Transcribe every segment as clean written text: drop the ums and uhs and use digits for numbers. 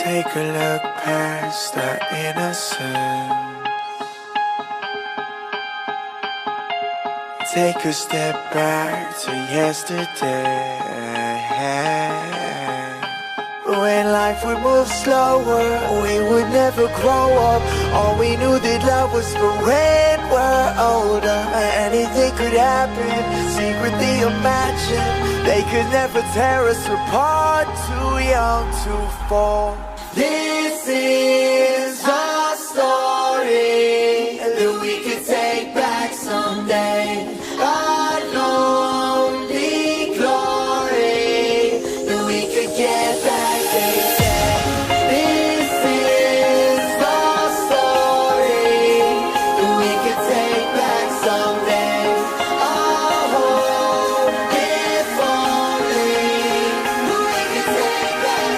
Take a look past our innocence. Take a step back to yesterday. When life would move slower, we would never grow up. All we knew that love was for when we're older. Anything could happen, secretly imagine. They could never tear us apart, too young to fall. This is our story that we could take back someday. Our lonely glory that we could get back, they say. This is our story that we could take back someday. Our hope, if only we could take back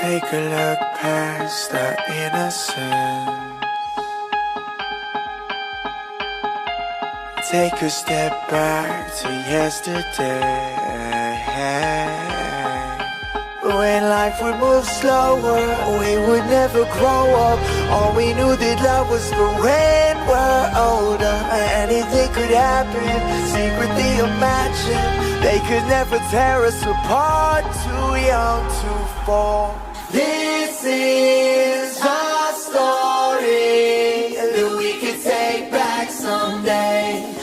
Take a look past our innocence. Take a step back to yesterday. When life would move slower, we would never grow up. All we knew that love was for when we're older. Anything could happen, secretly imagine. They could never tear us apart, too young to fall. This is our story that we could take back someday.